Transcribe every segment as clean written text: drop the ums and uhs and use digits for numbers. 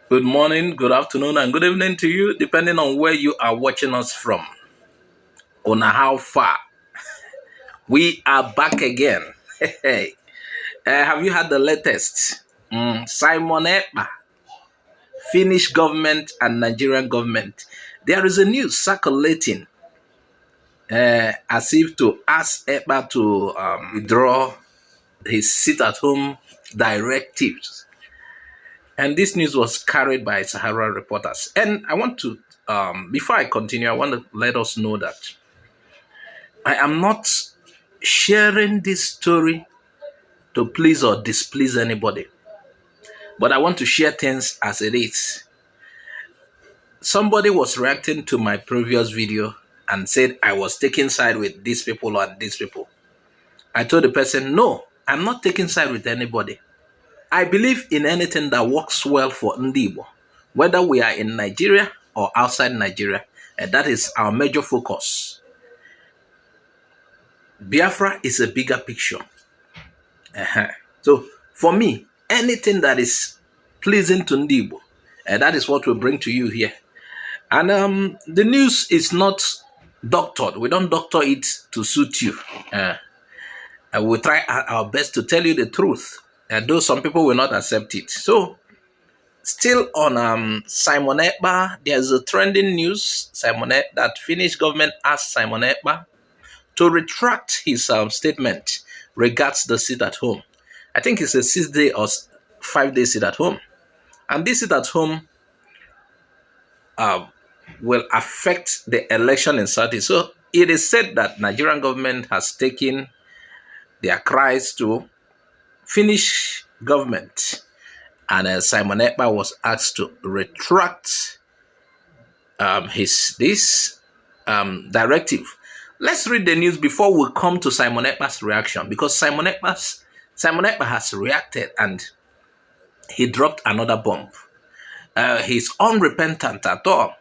Good morning, good afternoon, and good evening to you, depending on where you are watching us from, on how far. We are back again. Hey, have you had the latest? Simon Ekpa, Finnish government and Nigerian government. There is a news circulating as if to ask Ekpa to withdraw his sit at home directives. And this news was carried by Sahara reporters. And I want to, before I continue, I want to let us know that I am not sharing this story to please or displease anybody, but I want to share things as it is. Somebody was reacting to my previous video and said I was taking side with these people and these people. I told the person, no, I'm not taking side with anybody. I believe in anything that works well for Ndibo, whether we are in Nigeria or outside Nigeria, and that is our major focus. Biafra is a bigger picture. So for me, anything that is pleasing to Ndibo, that is what we bring to you here. And the news is not doctored. We don't doctor it to suit you. And we try our best to tell you the truth, though some people will not accept it. So still on Simon Ekpa, there's a trending news that Finnish government asked Simon Ekpa to retract his statement regards the sit at home. I think it's a 6-day or 5-day sit at home. And this sit at home will affect the election in Southeast. So it is said that Nigerian government has taken their cries to Finnish government. And Simon Ekpa was asked to retract this directive. Let's read the news before we come to Simon Ekpa's reaction, because Simon Ekpa has reacted and he dropped another bomb. He's unrepentant at all.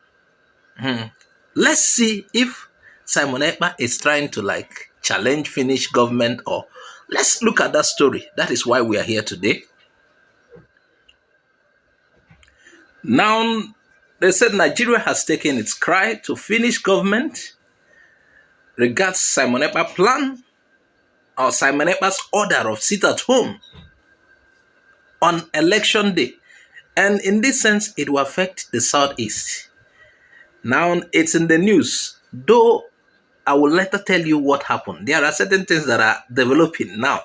Let's see if Simon Ekpa is trying to challenge Finnish government, or let's look at that story. That is why we are here today. Now, they said Nigeria has taken its cry to Finnish government regards Simon Ekpa's plan, or Simon Ekpa's order of sit at home on election day. And in this sense, it will affect the Southeast. Now, it's in the news, though I will later tell you what happened. There are certain things that are developing now.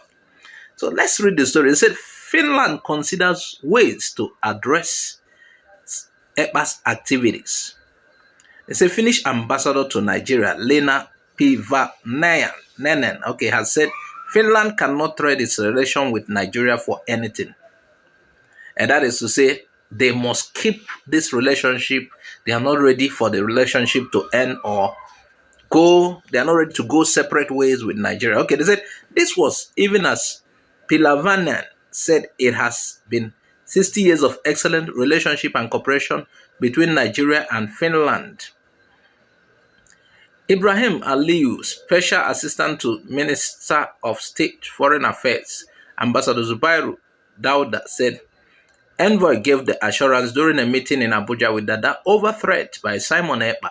So let's read the story. It said Finland considers ways to address Ekpa's activities. They say Finnish ambassador to Nigeria, Lena Pivanen, has said Finland cannot trade its relation with Nigeria for anything. And that is to say, they must keep this relationship. They are not ready for the relationship to end or go. They are not ready to go separate ways with Nigeria. Okay, they said this was even as Pilavanen said it has been 60 years of excellent relationship and cooperation between Nigeria and Finland. Ibrahim Aliyu, Special Assistant to Minister of State Foreign Affairs, Ambassador Zubairu Dauda, said envoy gave the assurance during a meeting in Abuja with Dada over threat by Simon Ekpa,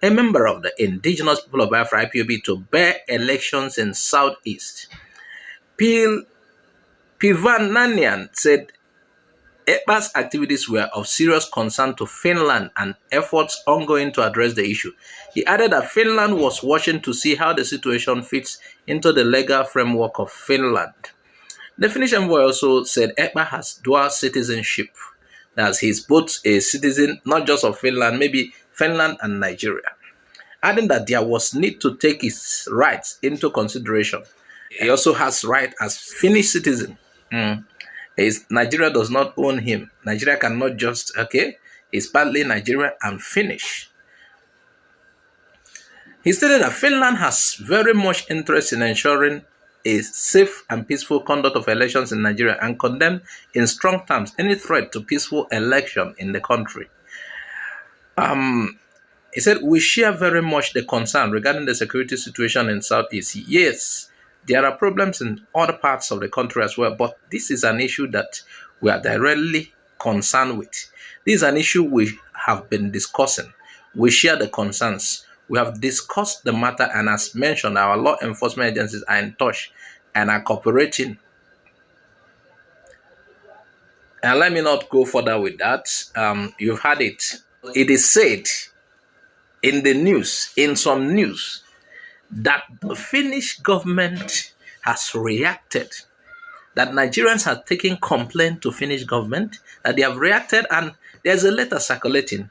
a member of the Indigenous People of Biafra IPOB, to bear elections in Southeast. Pivananian said Ekpa's activities were of serious concern to Finland and efforts ongoing to address the issue. He added that Finland was watching to see how the situation fits into the legal framework of Finland. The Finnish envoy also said Ekpa has dual citizenship. That he's both a citizen, not just of Finland, maybe Finland and Nigeria. Adding that there was need to take his rights into consideration. He also has right as Finnish citizen. Nigeria does not own him. Nigeria cannot just, he's partly Nigerian and Finnish. He stated that Finland has very much interest in ensuring a safe and peaceful conduct of elections in Nigeria and condemned in strong terms any threat to peaceful election in the country. He said, we share very much the concern regarding the security situation in Southeast. Yes, there are problems in other parts of the country as well, but this is an issue that we are directly concerned with. This is an issue we have been discussing. We share the concerns. We have discussed the matter, and as mentioned, our law enforcement agencies are in touch and are cooperating. And let me not go further with that. You've had it. It is said in the news, in some news, that the Finnish government has reacted, that Nigerians have taken complaint to Finnish government, that they have reacted, and there's a letter circulating,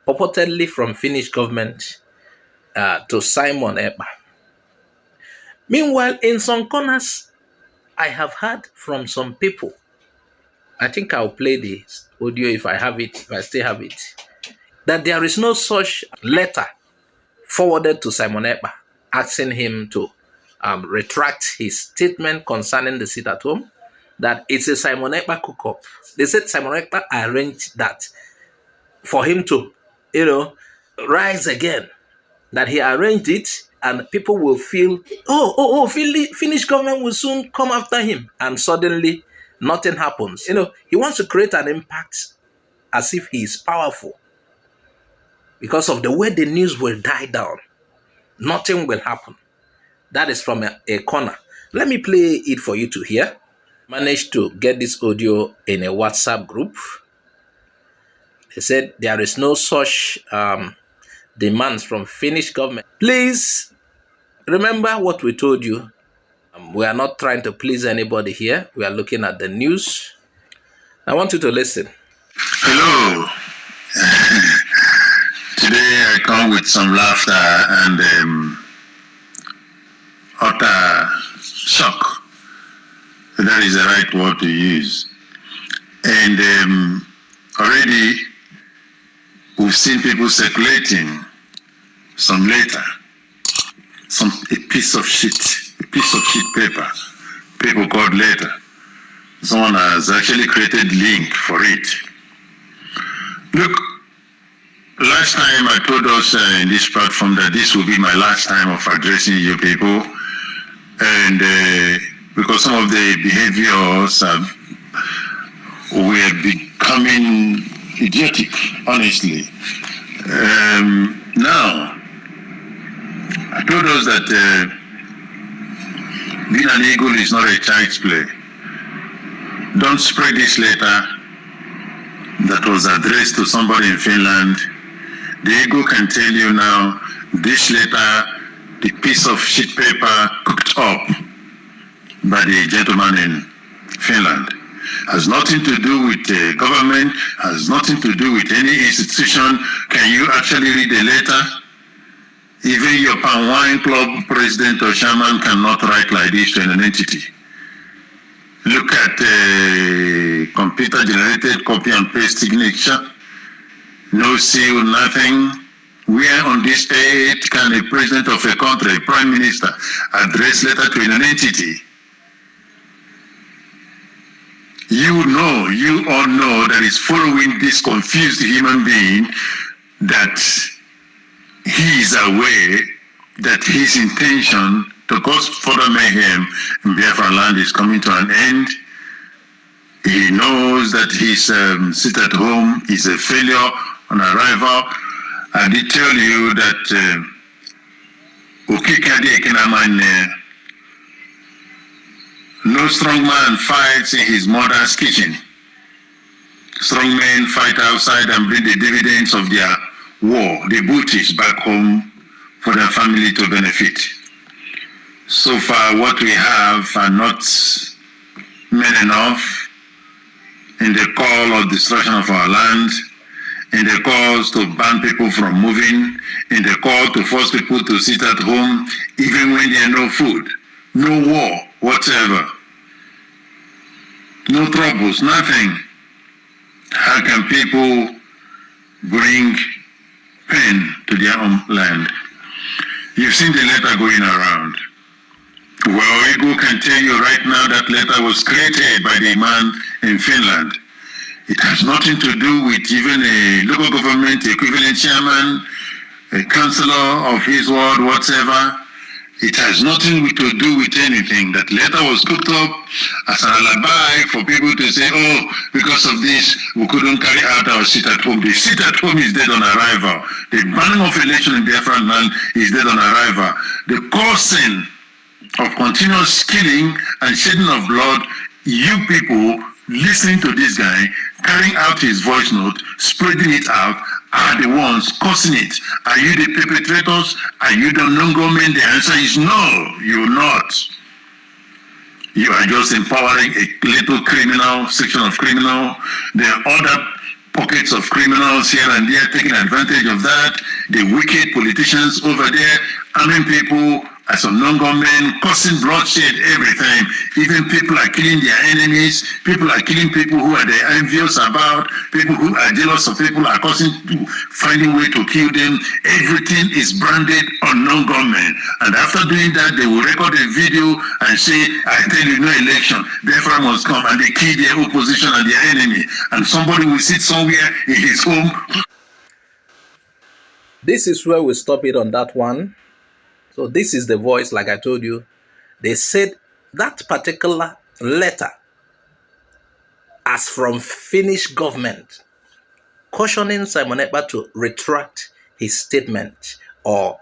purportedly from Finnish government to Simon Ekpa. Meanwhile, in some corners, I have heard from some people, I think I'll play the audio if I have it, if I still have it, that there is no such letter forwarded to Simon Ekpa asking him to retract his statement concerning the sit at home, that it's a Simon Ekpa cook-up. They said Simon Ekpa arranged that for him to, rise again, that he arranged it, and people will feel, Finnish government will soon come after him, and suddenly nothing happens. He wants to create an impact as if he is powerful. Because of the way the news will die down, nothing will happen. That is from a corner. Let me play it for you to hear. Managed to get this audio in a WhatsApp group. They said there is no such demands from Finnish government. Please remember what we told you. We are not trying to please anybody here. We are looking at the news. I want you to listen. Hello. Today I come with some laughter and utter shock. That is the right word to use. And already we've seen people circulating some letter, a piece of sheet paper, people called letter. Someone has actually created link for it. Look, last time I told us in this platform that this will be my last time of addressing you people, and because some of the behaviors were becoming idiotic, honestly. Now, I told us that being an eagle is not a child's play. Don't spread this letter that was addressed to somebody in Finland. The eagle can tell you now, this letter, the piece of sheet paper cooked up by the gentleman in Finland, has nothing to do with the government, has nothing to do with any institution. Can you actually read the letter? Even your palm wine club president or chairman cannot write like this to an entity. Look at the computer-generated copy and paste signature. No seal, nothing. Where on this page can a president of a country, a prime minister, address letter to an entity? You all know that is following this confused human being, that he is aware that his intention to cause further mayhem in Biafra land is coming to an end. He knows that his sit at home is a failure on arrival. I did tell you that no strong man fights in his mother's kitchen. Strong men fight outside and bring the dividends of their war, the booty back home for their family to benefit. So far, what we have are not men enough in the call of destruction of our land, in the calls to ban people from moving, in the call to force people to sit at home, even when there are no food, no war whatsoever, no troubles, nothing. How can people bring pain to their own land? You've seen the letter going around. Well, Ego can tell you right now that letter was created by the man in Finland. It has nothing to do with even a local government equivalent chairman, a councillor of his ward, whatever. It has nothing to do with anything. That letter was cooked up as an alibi for people to say, oh, because of this, we couldn't carry out our sit at home. The sit at home is dead on arrival. The banning of election in Biafran land is dead on arrival. The causing of continuous killing and shedding of blood, you people listening to this guy, carrying out his voice note, spreading it out, are the ones causing it. Are you the perpetrators? Are you the non-government? The answer is no, you're not. You are just empowering a little criminal, section of criminal. There are other pockets of criminals here and there taking advantage of that. The wicked politicians over there, arming people as a non-government, causing bloodshed every time. Even people are killing their enemies. People are killing people who are they envious about. People who are jealous of people are finding way to kill them. Everything is branded on non-government. And after doing that, they will record a video and say, I tell you, no election. Therefore, I must come. And they kill their opposition and their enemy. And somebody will sit somewhere in his home. This is where we stop it on that one. So this is the voice, like I told you. They said that particular letter as from Finnish government cautioning Simon Ekpa to retract his statement or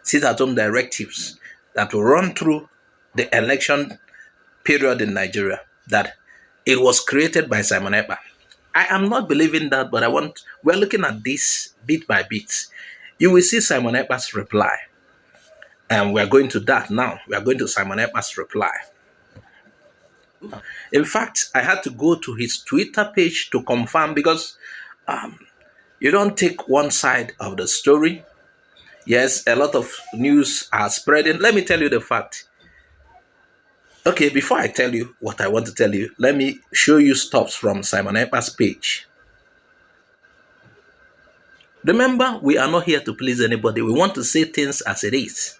sit-at-home directives that will run through the election period in Nigeria, that it was created by Simon Ekpa. I am not believing that, but we're looking at this bit by bit. You will see Simon Ekpa's reply. And we're going to that now. We are going to Simon Ekpa's reply. In fact, I had to go to his Twitter page to confirm, because you don't take one side of the story. Yes, a lot of news are spreading. Let me tell you the fact. Okay, before I tell you what I want to tell you, let me show you stuff from Simon Ekpa's page. Remember, we are not here to please anybody. We want to say things as it is.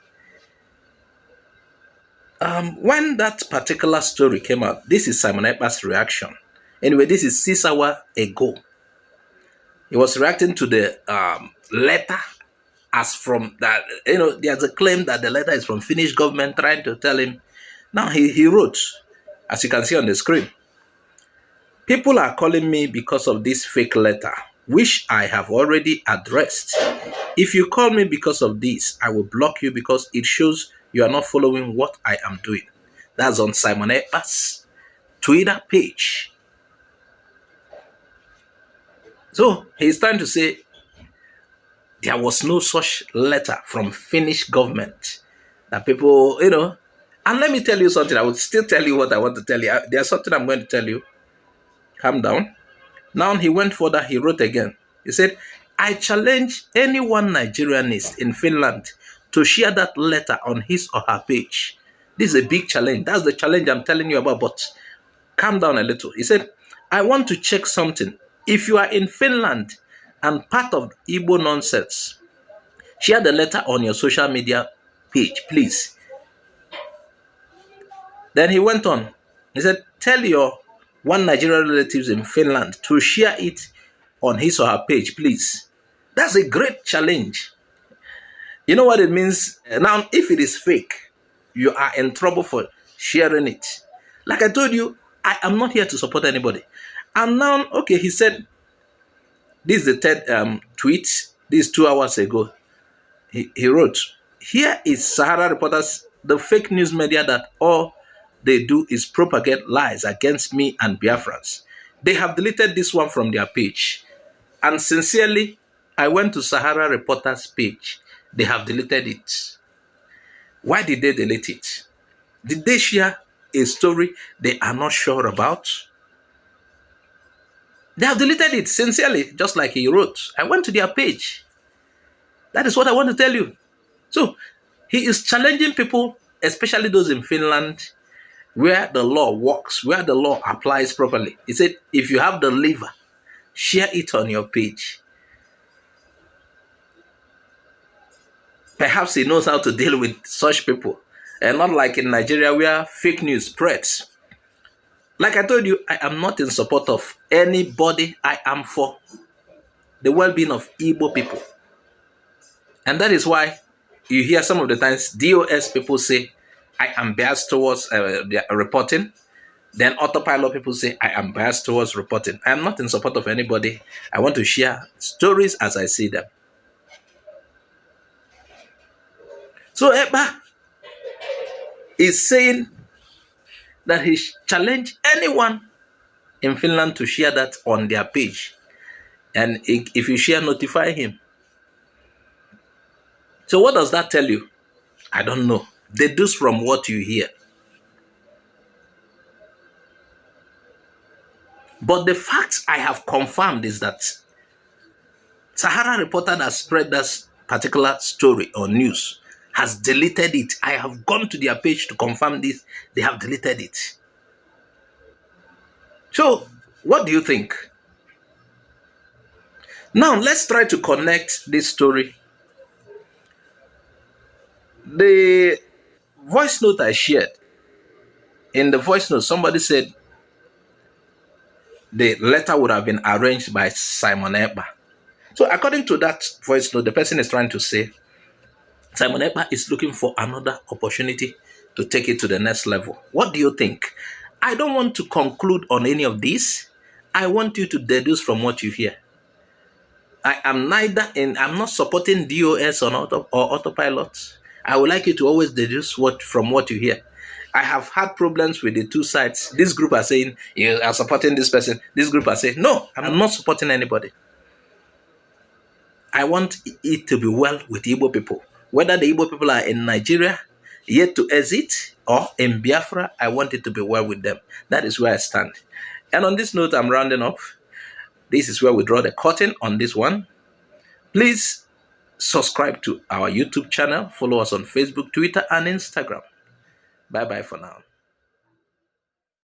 When that particular story came out, this is Simon Ekpa's reaction. Anyway, this is 6 hours ago. He was reacting to the letter as from that, there's a claim that the letter is from Finnish government trying to tell him. Now he wrote, as you can see on the screen, people are calling me because of this fake letter, which I have already addressed. If you call me because of this, I will block you because it shows you are not following what I am doing. That's on Simon Ekpa's Twitter page. So he's trying to say there was no such letter from Finnish government that people, And let me tell you something. I will still tell you what I want to tell you. There's something I'm going to tell you. Calm down. Now he went further. He wrote again. He said, I challenge any one Nigerianist in Finland to share that letter on his or her page. This is a big challenge. That's the challenge I'm telling you about, but calm down a little. He said, I want to check something. If you are in Finland and part of Igbo nonsense, share the letter on your social media page, please. Then he went on. He said, tell your one Nigerian relatives in Finland to share it on his or her page, please. That's a great challenge. You know what it means? Now, if it is fake, you are in trouble for sharing it. Like I told you, I am not here to support anybody. And now, okay, he said, this is the third tweet. This is 2 hours ago. He wrote, here is Sahara Reporters, the fake news media that all they do is propagate lies against me and Biafrans. They have deleted this one from their page. And sincerely, I went to Sahara Reporters page. They have deleted it. Why did they delete it? Did they share a story they are not sure about? They have deleted it sincerely, just like he wrote. I went to their page. That is what I want to tell you. So, he is challenging people, especially those in Finland, where the law works, where the law applies properly. He said, if you have the liver, share it on your page. Perhaps he knows how to deal with such people. And not like in Nigeria where fake news spreads. Like I told you, I am not in support of anybody. I am for the well-being of Igbo people. And that is why you hear some of the times DOS people say, I am biased towards reporting. Then autopilot people say, I am biased towards reporting. I am not in support of anybody. I want to share stories as I see them. So Ekpa is saying that he challenged anyone in Finland to share that on their page. And if you share, notify him. So what does that tell you? I don't know. Deduce from what you hear. But the facts I have confirmed is that Sahara Reporter that spread that particular story or news has deleted it. I have gone to their page to confirm this. They have deleted it. So, what do you think? Now, let's try to connect this story. The voice note I shared, in the voice note, somebody said the letter would have been arranged by Simon Ekpa. So, according to that voice note, the person is trying to say Simon Ekpa is looking for another opportunity to take it to the next level. What do you think? I don't want to conclude on any of this. I want you to deduce from what you hear. I am I'm not supporting DOS or autopilot. I would like you to always deduce from what you hear. I have had problems with the two sides. This group are saying, you are supporting this person. This group are saying, no, I'm not supporting anybody. I want it to be well with Igbo people. Whether the Igbo people are in Nigeria, yet to exit, or in Biafra, I want it to be well with them. That is where I stand. And on this note, I'm rounding up. This is where we draw the curtain on this one. Please subscribe to our YouTube channel. Follow us on Facebook, Twitter, and Instagram. Bye-bye for now.